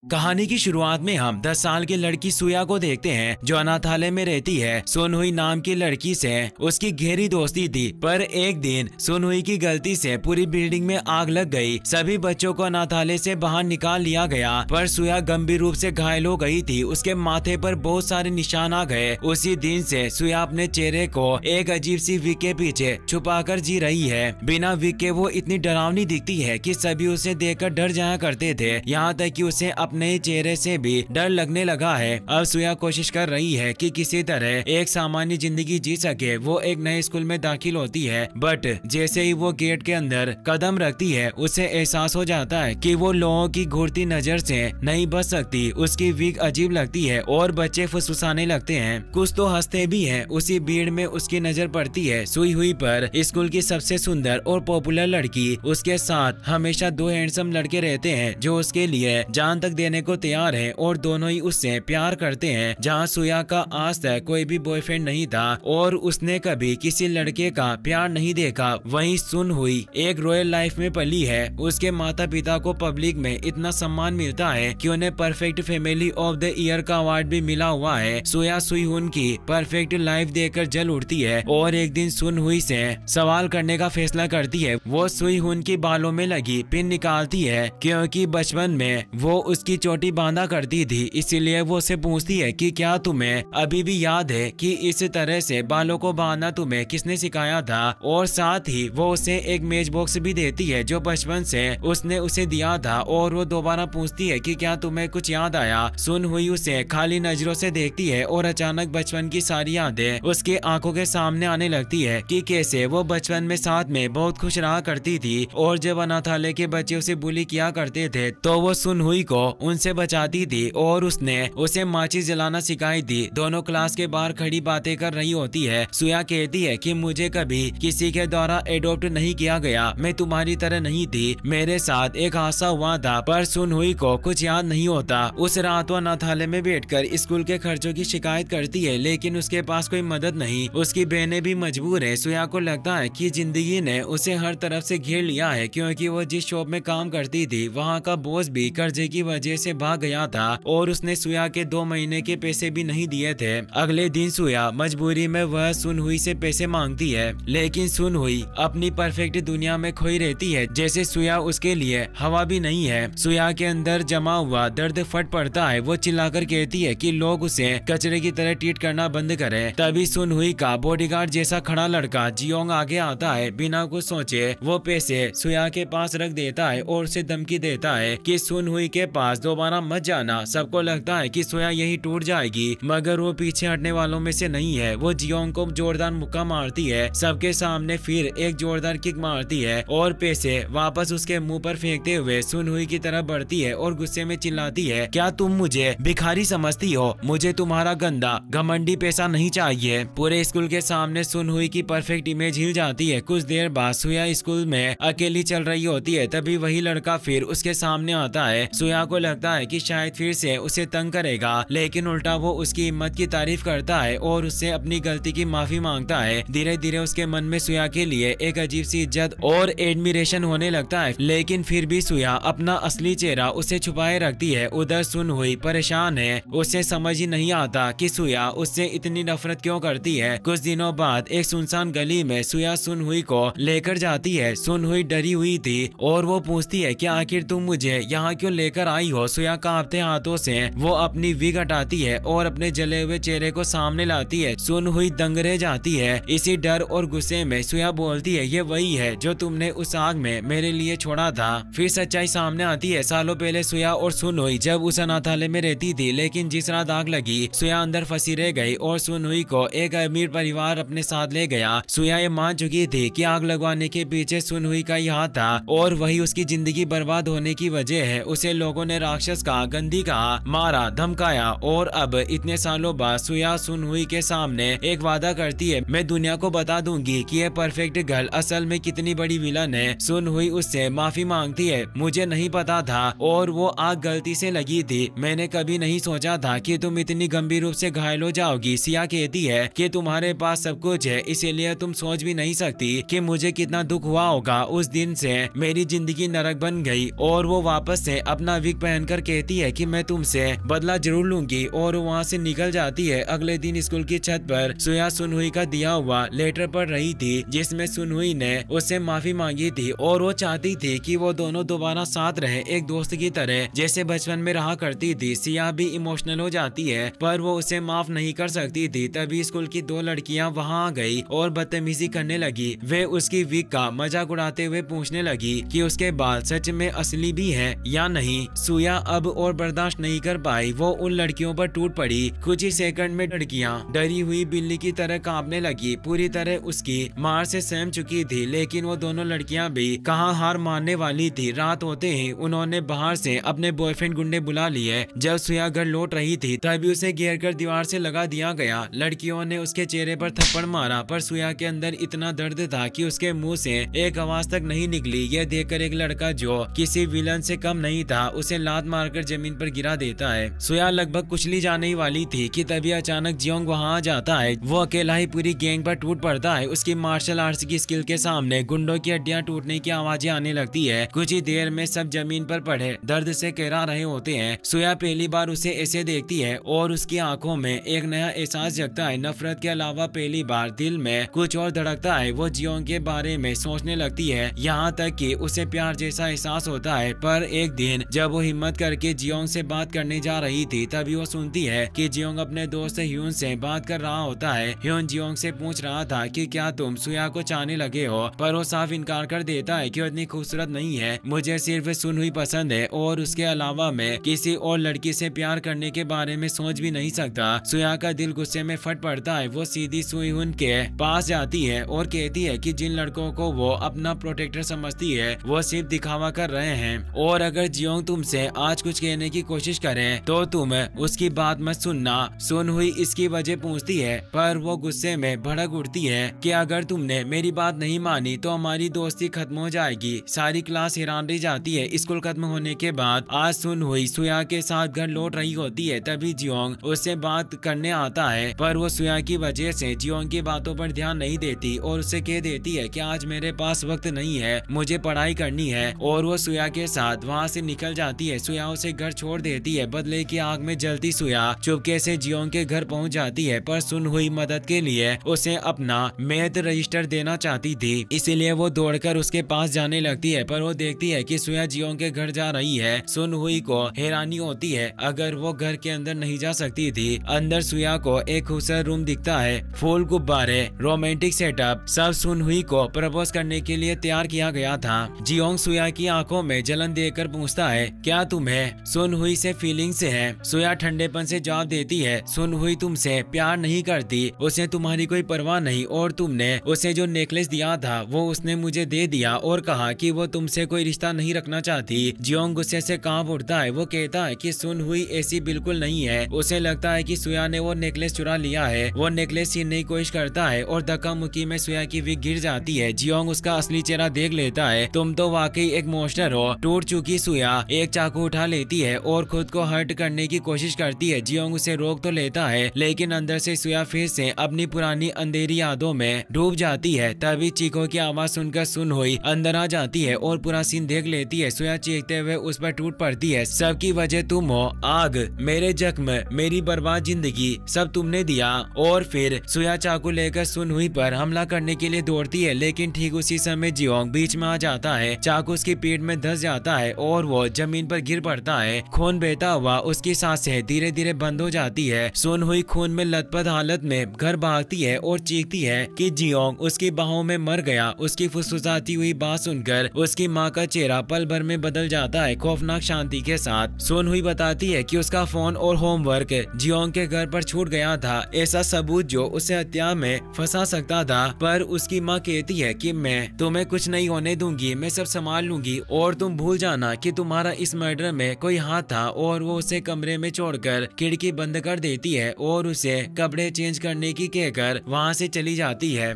कहानी की शुरुआत में हम 10 साल की लड़की सुया को देखते हैं जो अनाथालय में रहती है। सुनहुई नाम की लड़की से उसकी गहरी दोस्ती थी, पर एक दिन सुनहुई की गलती से पूरी बिल्डिंग में आग लग गई। सभी बच्चों को अनाथालय से बाहर निकाल लिया गया, पर सुया गंभीर रूप से घायल हो गई थी। उसके माथे पर बहुत सारे निशान आ गए। उसी दिन से सुया अपने चेहरे को एक अजीब सी विग के पीछे छुपाकर जी रही है। बिना विग के वो इतनी डरावनी दिखती है कि सभी उसे देखकर डर जाया करते थे, यहाँ तक कि उसे अपने चेहरे से भी डर लगने लगा है। अब सुया कोशिश कर रही है कि किसी तरह एक सामान्य जिंदगी जी सके। वो एक नए स्कूल में दाखिल होती है, बट जैसे ही वो गेट के अंदर कदम रखती है उसे एहसास हो जाता है कि वो लोगों की घूरती नजर से नहीं बच सकती। उसकी विग अजीब लगती है और बच्चे फुसफुसाने लगते हैं, कुछ तो हंसते भी हैं। उसी भीड़ में उसकी नजर पड़ती है सुई हुई पर। स्कूल की सबसे सुंदर और पॉपुलर लड़की। उसके साथ हमेशा दो हैंडसम लड़के रहते हैं जो उसके लिए जान तक देने को तैयार है और दोनों ही उससे प्यार करते हैं। जहाँ सुया का आज तक कोई भी बॉयफ्रेंड नहीं था और उसने कभी किसी लड़के का प्यार नहीं देखा, वहीं सुनहुई एक रॉयल लाइफ में पली है। उसके माता पिता को पब्लिक में इतना सम्मान मिलता है कि उन्हें perfect family of the year का अवार्ड भी मिला हुआ है। सुया सुईहुन की परफेक्ट लाइफ देखकर जल उठती है और एक दिन सुनहुई से सवाल करने का फैसला करती है। वो सुईहुन की बालों में लगी पिन निकालती है, क्योंकि बचपन में वो उसकी चोटी बांधा करती थी। इसीलिए वो उसे पूछती है कि क्या तुम्हें अभी भी याद है कि इस तरह से बालों को बांधना तुम्हें किसने सिखाया था। और साथ ही वो उसे एक मेज बॉक्स भी देती है जो बचपन से उसने उसे दिया था। और वो दोबारा पूछती है कि क्या तुम्हें कुछ याद आया। सुनहुई उसे खाली नजरों से देखती है और अचानक बचपन की सारी यादें उसके आंखों के सामने आने लगती है कि कैसे वो बचपन में साथ में बहुत खुश रहा करती थी और जब अनाथालय के बच्चे उसे बुली किया करते थे तो वो सुनहुई को उनसे बचाती थी और उसने उसे माचिस जलाना सिखाई थी। दोनों क्लास के बाहर खड़ी बातें कर रही होती है। सुया कहती है कि मुझे कभी किसी के द्वारा एडॉप्ट नहीं किया गया, मैं तुम्हारी तरह नहीं थी, मेरे साथ एक हादसा हुआ था। पर सुनहुई को कुछ याद नहीं होता। उस रात वो अनाथालय में बैठकर स्कूल के खर्चों की शिकायत करती है, लेकिन उसके पास कोई मदद नहीं। उसकी बहनें भी मजबूर है। सुया को लगता है कि जिंदगी ने उसे हर तरफ से घेर लिया है, क्योंकि वो जिस शॉप में काम करती थी वहाँ का बॉस भी कर्जे की वजह से भाग गया था और उसने सुया के 2 महीने के पैसे भी नहीं दिए थे। अगले दिन सुया मजबूरी में वह सुनहुई से पैसे मांगती है, लेकिन सुनहुई अपनी परफेक्ट दुनिया में खोई रहती है, जैसे सुया उसके लिए हवा भी नहीं है। सुया के अंदर जमा हुआ दर्द फट पड़ता है। वो चिल्लाकर कहती है कि लोग उसे कचरे की तरह ट्रीट करना बंद करें। तभी सुनहुई का बॉडीगार्ड जैसा खड़ा लड़का जियोंग आगे आता है। बिना कुछ सोचे वो पैसे सुया के पास रख देता है और उसे धमकी देता है कि सुनहुई के पास दोबारा मत जाना। सबको लगता है कि सुया यही टूट जाएगी, मगर वो पीछे हटने वालों में से नहीं है। वो जियोंग को जोरदार मुक्का मारती है सबके सामने, फिर एक जोरदार किक मारती है और पैसे वापस उसके मुंह पर फेंकते हुए सुनहुई की तरफ बढ़ती है और गुस्से में चिल्लाती है, क्या तुम मुझे भिखारी समझती हो? मुझे तुम्हारा गंदा घमंडी पैसा नहीं चाहिए। पूरे स्कूल के सामने सुनहुई की परफेक्ट इमेज हिल जाती है। कुछ देर बाद सुया स्कूल में अकेली चल रही होती है, तभी वही लड़का फिर उसके सामने आता है। सुया को लगता है कि शायद फिर से उसे तंग करेगा, लेकिन उल्टा वो उसकी हिम्मत की तारीफ करता है और उससे अपनी गलती की माफी मांगता है। धीरे धीरे उसके मन में सुया के लिए एक अजीब सी इज्जत और एडमिरेशन होने लगता है, लेकिन फिर भी सुया अपना असली चेहरा उसे छुपाए रखती है। उधर सुनहुई परेशान है। उसे समझ ही नहीं आता कि सुया उससे इतनी नफरत क्यों करती है। कुछ दिनों बाद एक सुनसान गली में सुया सुनहुई को लेकर जाती है। सुनहुई डरी हुई थी और वो पूछती है कि आखिर तुम मुझे यहाँ क्यों लेकर आई हो। सुया कांपते हाथों से वो अपनी विग हटाती है और अपने जले हुए चेहरे को सामने लाती है। सुनहुई दंग रह जाती है। इसी डर और गुस्से में सुया बोलती है, ये वही है जो तुमने उस आग में मेरे लिए छोड़ा था। फिर सच्चाई सामने आती है। सालों पहले सुया और सुनहुई जब उस अनाथालय में रहती थी, लेकिन जिस रात आग लगी सुया अंदर फंसी रह गई और सुनहुई को एक अमीर परिवार अपने साथ ले गया। सुया ये मान चुकी थी कि आग लगवाने के पीछे सुनहुई का ही हाथ था और वही उसकी जिंदगी बर्बाद होने की वजह है। उसे लोगों ने राक्षस कहा, गंदी कहा, मारा, धमकाया और अब इतने सालों बाद सुया सुनहुई के सामने एक वादा करती है, मैं दुनिया को बता दूंगी कि ये परफेक्ट गर्ल असल में कितनी बड़ी विलन है। सुनहुई उससे माफी मांगती है, मुझे नहीं पता था और वो आग गलती से लगी थी। मैंने कभी नहीं सोचा था कि तुम इतनी गंभीर रूप से घायल हो जाओगी। सिया कहती है कि तुम्हारे पास सब कुछ है, इसीलिए तुम सोच भी नहीं सकती कि मुझे कितना दुख हुआ होगा। उस दिन से मेरी जिंदगी नरक बन गई और वो वापस से अपना विग पहनकर कहती है कि मैं तुमसे बदला जरूर लूंगी और वहाँ से निकल जाती है। अगले दिन स्कूल की छत पर सुया सुनहुई का दिया हुआ लेटर पढ़ रही थी, जिसमें सुनहुई ने उससे माफी मांगी थी और वो चाहती थी कि वो दोनों दोबारा साथ रहे, एक दोस्त की तरह जैसे बचपन में रहा करती थी। सिया भी इमोशनल हो जाती है पर वो उसे माफ नहीं कर सकती थी। तभी स्कूल की दो लड़कियां वहां आ गई और बदतमीजी करने लगी। वे उसकी वीक का मजाक उड़ाते हुए पूछने लगी कि उसके बाल सच में असली भी है या नहीं। सुया अब और बर्दाश्त नहीं कर पाई, वो उन लड़कियों पर टूट पड़ी। कुछ ही सेकंड में लड़कियां डरी हुई बिल्ली की तरह कांपने लगी, पूरी तरह उसकी मार से सहम चुकी थी। लेकिन वो दोनों लड़कियां भी कहाँ हार मानने वाली थी। रात होते ही उन्होंने बाहर से अपने बॉयफ्रेंड गुंडे बुला लिए। जब सुया घर लौट रही थी तभी उसे घेर कर दीवार से लगा दिया गया। लड़कियों ने उसके चेहरे पर थप्पड़ मारा पर सुया के अंदर इतना दर्द था कि उसके मुंह से एक आवाज तक नहीं निकली। यह देखकर एक लड़का जो किसी विलन से कम नहीं था उसे लात मारकर जमीन पर गिरा देता है। सुया लगभग कुचली जाने वाली थी कि तभी अचानक जियोंग वहां आ जाता है। वो अकेला ही पूरी गैंग पर टूट पड़ता है। उसकी मार्शल आर्ट्स की स्किल के सामने गुंडों की हड्डियां टूटने की आवाजें आने लगती है। कुछ ही देर में सब जमीन पर पड़े दर्द से कहरा रहे होते हैं। सुया पहली बार उसे ऐसे देखती है और उसकी आंखों में एक नया एहसास जगता है। नफरत के अलावा पहली बार दिल में कुछ और धड़कता है। वो जियोंग के बारे में सोचने लगती है, यहाँ तक कि उसे प्यार जैसा एहसास होता है। पर एक दिन जब वो हिम्मत करके जियोंग से बात करने जा रही थी तभी वो सुनती है कि जियोंग अपने दोस्त ह्यून से बात कर रहा होता है। ह्यून जियोंग से पूछ रहा था कि क्या तुम सुया को चाहने लगे हो, पर वो साफ इनकार कर देता है कि वो इतनी खूबसूरत नहीं है, मुझे सिर्फ सुनहुई पसंद है और उसके अलावा मैं किसी और लड़की से प्यार करने के बारे में सोच भी नहीं सकता। सुया का दिल गुस्से में फट पड़ता है। वो सीधी सुईहुन के पास जाती है और कहती है कि जिन लड़कों को वो अपना प्रोटेक्टर समझती है वो सिर्फ दिखावा कर रहे हैं और अगर जियोंग तुमसे आज कुछ कहने की कोशिश करे तो तुम उसकी बात मत सुनना। सुनहुई इसकी वजह पूछती है पर वो गुस्से में भड़क उठती है कि अगर तुमने मेरी बात नहीं मानी तो हमारी दोस्ती खत्म हो जाएगी। सारी क्लास हैरान रह जाती है। स्कूल खत्म होने के बाद आज सुनहुई सुया के साथ घर लौट रही होती है। तभी जियोंग उससे बात करने आता है पर वो सुया की वजह से जियोंग की बातों पर ध्यान नहीं देती और उसे कह देती है कि आज मेरे पास वक्त नहीं है, मुझे पढ़ाई करनी है और वो सुया के साथ वहाँ से निकल जाती है। सुया उसे घर छोड़ देती है। बदले की आग में जलती सुया चुपके से जियोंग के घर पहुँच जाती है पर सुनहुई मदद के लिए उसे अपना मैथ रजिस्टर देना चाहती थी, इसीलिए वो दौड़कर उसके पास जाने लगती है। पर वो देखती है कि सुया जियोंग के घर जा रही है। सुनहुई को हैरानी होती है, अगर वो घर के अंदर नहीं जा सकती थी। अंदर सुया को एक खूबसूरत रूम दिखता है, फूल गुब्बारे, रोमांटिक सेटअप, सब सुनहुई को प्रपोज करने के लिए तैयार किया गया था। जियोंग सुया की आंखों में जलन देखकर पूछता है, क्या तुम्हें सुनहुई से फीलिंग्स है? सुया ठंडेपन से जवाब देती है, सुनहुई तुमसे प्यार नहीं करती, उसे तुम्हारी कोई परवाह नहीं और तुमने उसे जो नेकलेस दिया था वो उसने मुझे दे दिया और कहा कि वो तुमसे कोई रिश्ता नहीं रखना चाहती। जियोंग गुस्से से कांप उठता है। वो कहता है कि सुनहुई ऐसी बिल्कुल नहीं है। उसे लगता है कि सुया ने वो नेकलेस चुरा लिया है। वो नेकलेस छीनने की कोशिश करता है और धक्का मुक्की में सुया की विग गिर जाती है। जियोंग उसका असली चेहरा देख लेता है। तुम तो वाकई एक मॉन्स्टर हो। टूट चुकी सुया एक चाकू उठा लेती है और खुद को हर्ट करने की कोशिश करती है। जियोंग उसे रोक तो लेता है लेकिन अंदर से सुया फिर से अपनी पुरानी अंधेरी यादों में डूब जाती है। तभी चीखों की आवाज सुनकर सुनहुई अंदर आ जाती है और पूरा सीन देख लेती है। सुया चीखते हुए उस पर टूट पड़ती है, सबकी वजह तुम हो, आग, मेरे जख्म, मेरी बर्बाद जिंदगी, सब तुमने दिया। और फिर सुया चाकू लेकर सुनहुई पर हमला करने के लिए दौड़ती है लेकिन ठीक उसी समय जियोंग बीच में आ जाता है। चाकू उसकी पीठ में धंस जाता है और वो जमीन पर गिर पड़ता है। खून बहता हुआ उसकी सांसें धीरे धीरे बंद हो जाती है। सुनहुई खून में लथपथ हालत में घर भागती है और चीखती है कि जियोंग उसकी बाहों में मर गया। उसकी फुसफुसाती हुई बात सुनकर उसकी माँ का चेहरा पल भर में बदल जाता है खौफनाक शांति के साथ। सुनहुई बताती है कि उसका फोन और होमवर्क जियोंग के घर पर छूट गया था, ऐसा सबूत जो उसे हत्या में फंसा सकता था। पर उसकी माँ कहती है कि मैं तुम्हें कुछ नहीं होने दूंगी, मैं सब संभाल लूंगी और तुम भूल जाना कि तुम्हारा इस मर्डर में कोई हाथ था। और वो उसे कमरे में छोड़कर खिड़की बंद कर देती है और उसे कपड़े चेंज करने की कहकर वहाँ से चली जाती है।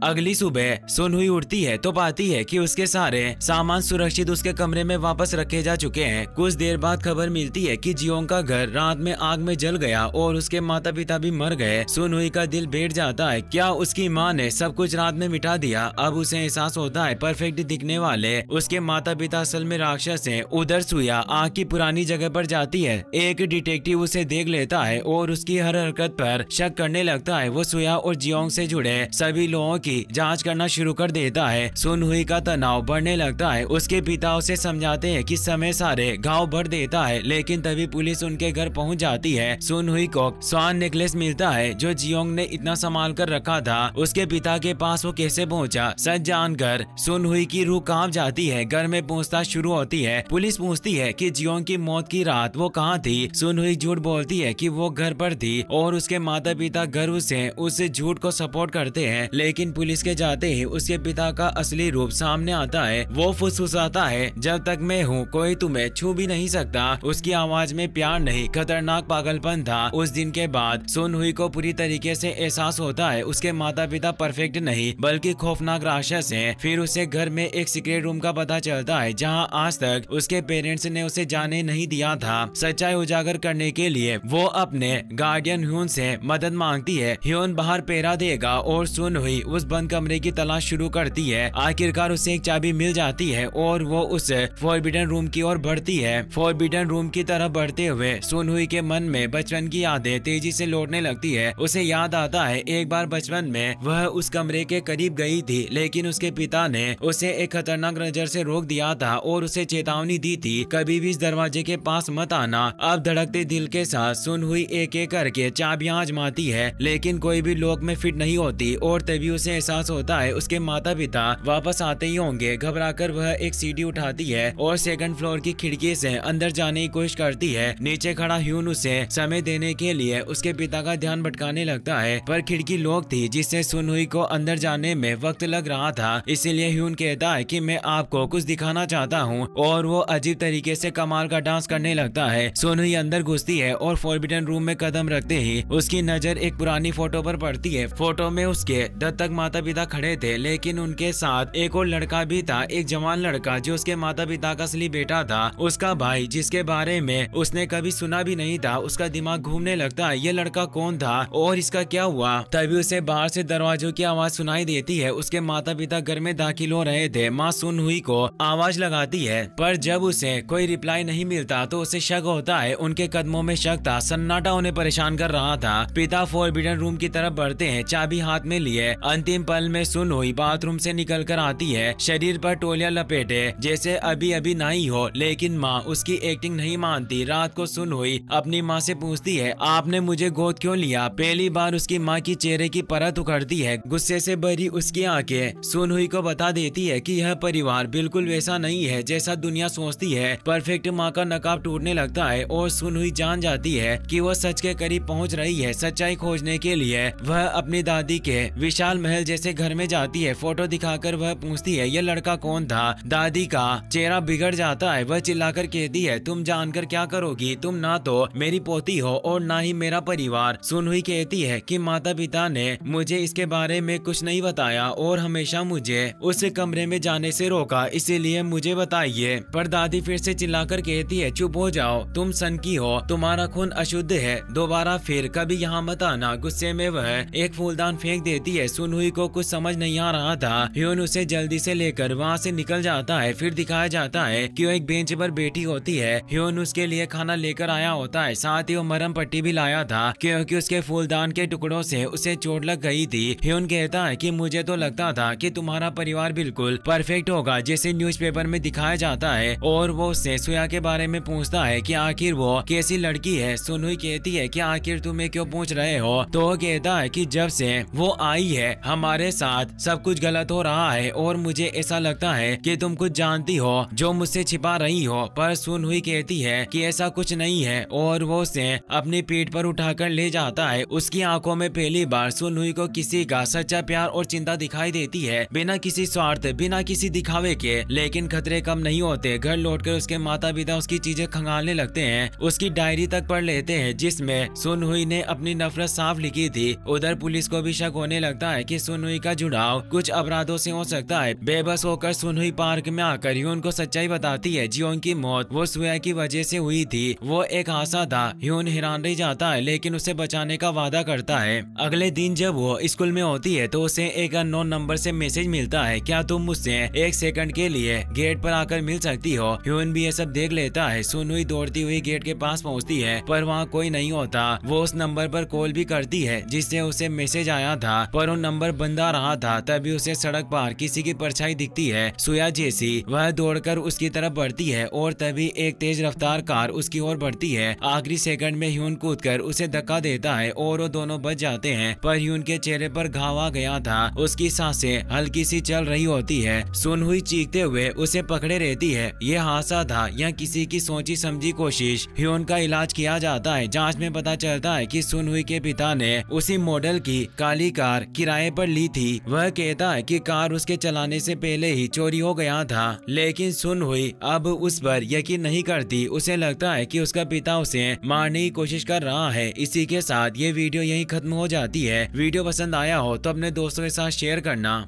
अगली सुबह सुन हुई उठती है तो पाती है कि उसके सारे सामान सुरक्षित उसके कमरे में वापस रखे जा चुके हैं। कुछ देर बाद खबर मिलती है कि जियोंग का घर रात में आग में जल गया और उसके माता पिता भी मर गए। सुन हुई का दिल बैठ जाता है, क्या उसकी माँ ने सब कुछ रात में मिटा दिया। अब उसे एहसास होता है परफेक्ट दिखने वाले उसके माता पिता असल में राक्षस हैं। उधर सुया आग की पुरानी जगह पर जाती है। एक डिटेक्टिव उसे देख लेता है और उसकी हर हरकत पर शक करने लगता है। वो सुया और जियोंग से जुड़े सभी लोगों की जांच करना शुरू कर देता है। सुन हुई का तनाव बढ़ने लगता है। उसके पिता उसे समझाते हैं कि समय सारे घाव भर देता है, लेकिन तभी पुलिस उनके घर पहुंच जाती है। सुन हुई को स्वान नेकलेस मिलता है जो जियोंग ने इतना संभाल कर रखा था। उसके पिता के पास वो कैसे पहुंचा, सच जानकर सुन हुई की रूह कांप जाती है। घर में पूछताछ शुरू होती है। पुलिस पूछती है कि जियोंग की मौत की रात वो कहाँ थी। सुन हुई झूठ बोलती है कि वो घर पर थी और उसके माता पिता गर्व से उस झूठ को सपोर्ट करते हैं। लेकिन पुलिस के जाते ही उसके पिता का असली रूप सामने आता है। वो फुसफुसाता है, जब तक मैं हूँ कोई तुम्हें छू भी नहीं सकता। उसकी आवाज में प्यार नहीं, खतरनाक पागलपन था। उस दिन के बाद सुन हुई को पूरी तरीके से एहसास होता है उसके माता पिता परफेक्ट नहीं बल्कि खौफनाक राक्षस हैं। फिर उसे घर में एक सीक्रेट रूम का पता चलता है जहां आज तक उसके पेरेंट्स ने उसे जाने नहीं दिया था। सच्चाई उजागर करने के लिए वो अपने गार्डियन ह्यून से मदद मांगती है। ह्यून बाहर पहरा देगा और सुन हुई उस बंद कमरे की तलाश शुरू करती है। आखिरकार उसे एक चाबी मिल जाती है और वो उस फॉरबिडन रूम की ओर बढ़ती है। फॉरबिडन रूम की तरफ बढ़ते हुए सुन हुई के मन में बचपन की यादें तेजी से लौटने लगती है। उसे याद आता है एक बार बचपन में वह उस कमरे के करीब गई थी, लेकिन उसके पिता ने उसे एक खतरनाक नजर से रोक दिया था और उसे चेतावनी दी थी, कभी भी इस दरवाजे के पास मत आना। अब धड़कते दिल के साथ सुन हुई एक एक करके चाबियां आजमाती है, लेकिन कोई भी लॉक में फिट नहीं होती और तभी उसे एहसास होता है उसके माता पिता वापस आते ही होंगे। घबराकर वह एक सीढ़ी उठाती है और सेकंड फ्लोर की खिड़की से अंदर जाने की कोशिश करती है। नीचे खड़ा ह्यून उसे समय देने के लिए उसके पिता का ध्यान भटकाने लगता है, पर खिड़की लॉक थी जिससे सुन हुई को अंदर जाने में वक्त लग रहा था। इसीलिए ह्यून कहता है कि मैं आपको कुछ दिखाना चाहता हूँ और वो अजीब तरीके से कमाल का डांस करने लगता है। सुन हुई अंदर घुसती है और फॉरबिडन रूम में कदम रखते ही उसकी नजर एक पुरानी फोटो पर पड़ती है। फोटो में उसके दत्तक माता पिता खड़े थे, लेकिन उनके साथ एक और लड़का भी था, एक जवान लड़का जो उसके माता पिता का असली बेटा था। उसका भाई जिसके बारे में उसने कभी सुना भी नहीं था। उसका दिमाग घूमने लगता है, ये लड़का कौन था और इसका क्या हुआ। तभी उसे बाहर से दरवाजों की आवाज सुनाई देती है। उसके माता पिता घर में दाखिल हो रहे थे। माँ सुन हुई को आवाज लगाती है, पर जब उसे कोई रिप्लाई नहीं मिलता तो उसे शक होता है। उनके कदमों में शक था, सन्नाटा उन्हें परेशान कर रहा था। पिता फॉरबिडन रूम की तरफ बढ़ते हैं, चाबी हाथ में लिए। अंतिम पल में सुन हुई बाथरूम से निकल कर आती है, शरीर पर टोलिया लपेटे जैसे अभी अभी नई हो, लेकिन माँ उसकी एक्टिंग नहीं मानती। रात को सुन हुई अपनी माँ से पूछती है, आपने मुझे गोद क्यों लिया। पहली बार उसकी माँ की चेहरे की परत उखड़ती है। गुस्से से भरी उसकी आंखें सुन हुई को बता देती है कि यह परिवार बिल्कुल वैसा नहीं है जैसा दुनिया सोचती है। परफेक्ट माँ का नकाब टूटने लगता है और सुन हुई जान जाती है कि वह सच के करीब पहुँच रही है। सच्चाई खोजने के लिए वह अपनी दादी के विशाल महल जैसे घर में जाती है। फोटो दिखाकर वह पूछती है, यह लड़का कौन था। दादी का चेहरा बिगड़ जाता है। वह चिल्लाकर कहती है, तुम जानकर क्या करोगी, तुम ना तो मेरी पोती हो और ना ही मेरा परिवार। सुन हुई कहती है कि माता पिता ने मुझे इसके बारे में कुछ नहीं बताया और हमेशा मुझे उस कमरे में जाने से रोका, इसीलिए मुझे बताइए। पर दादी फिर से चिल्लाकर कहती है, चुप हो जाओ, तुम सन की हो, तुम्हारा खून अशुद्ध है, दोबारा फिर कभी यहाँ मत आना। गुस्से में वह एक फूलदान फेंक देती है। सुन हुई को कुछ समझ नहीं आ रहा था। ह्यून उसे जल्दी से लेकर वहाँ से निकल जाता है। फिर दिखाया जाता है कि वो एक बेंच पर बैठी होती है। ह्यून उसके लिए खाना लेकर आया होता है, साथ ही वो मरहम पट्टी भी लाया था क्योंकि उसके फूलदान के टुकड़ों से उसे चोट लग गई थी। ह्यून कहता है कि मुझे तो लगता था कि तुम्हारा परिवार बिल्कुल परफेक्ट होगा जैसे न्यूज़पेपर में दिखाया जाता है, और वो उससे सुया के बारे में पूछता है कि आखिर वो कैसी लड़की है। सुन हुई कहती है कि आखिर तुम्हें क्यों पूछ रहे हो। तो वो कहता है कि जब से वो आई है हमारे साथ सब कुछ गलत हो रहा है और मुझे ऐसा लगता है कि तुम कुछ जानती हो जो मुझसे छिपा रही हो। पर सुन हुई कहती है कि ऐसा कुछ नहीं है और वो उसे अपनी पीठ पर उठाकर ले जाता है। उसकी आंखों में पहली बार सुन हुई को किसी का सच्चा प्यार और चिंता दिखाई देती है, बिना किसी स्वार्थ, बिना किसी दिखावे के। लेकिन खतरे कम नहीं होते। घर लौटकर उसके माता पिता उसकी चीजें खंगालने लगते हैं, उसकी डायरी तक पढ़ लेते हैं जिसमें सुन हुई ने अपनी नफरत साफ लिखी थी। उधर पुलिस को भी शक होने लगता है कि सुनहुई का जुड़ाव कुछ अपराधों से हो सकता है। बेबस होकर सुनहुई पार्क में आकर ह्यून को सच्चाई बताती है। जियोंग की मौत वो सुया की वजह से हुई थी, वो एक हादसा था। ह्यून हैरान रह जाता है लेकिन उसे बचाने का वादा करता है। अगले दिन जब वो स्कूल में होती है तो उसे एक अननोन नंबर से मैसेज मिलता है, क्या तुम मुझसे 1 सेकंड के लिए गेट पर आकर मिल सकती हो। ह्यून भी ये सब देख लेता है। सुनहुई दौड़ती हुई गेट के पास पहुंचती है पर वहाँ कोई नहीं होता। वो उस नंबर पर कॉल भी करती है जिससे उसे मैसेज आया था, पर वो नंबर बंद आ रहा था। तभी उसे सड़क पर किसी की परछाई दिखती है, सुया जैसी। वह दौड़कर उसकी तरफ बढ़ती है और तभी एक तेज रफ्तार कार उसकी ओर बढ़ती है। आखिरी सेकंड में ह्यून कूदकर उसे धक्का देता है और वो दोनों बच जाते हैं, पर ह्यून के चेहरे पर घाव आ गया था। उसकी सांसें हल्की सी चल रही होती है। सुनहुई चीखते हुए उसे पकड़े रहती है। ये हादसा था या किसी की सोची समझी कोशिश। ह्यून का इलाज किया जाता है। जांच में पता चलता है कि सुनहुई के पिता ने उसी मॉडल की काली कार किराए पर ली थी। वह कहता है कि कार उसके चलाने से पहले ही चोरी हो गया था, लेकिन सुनहुई अब उस पर यकीन नहीं करती। उसे लगता है कि उसका पिता उसे मारने की कोशिश कर रहा है। इसी के साथ ये वीडियो यहीं खत्म हो जाती है। वीडियो पसंद आया हो तो अपने दोस्तों के साथ शेयर करना।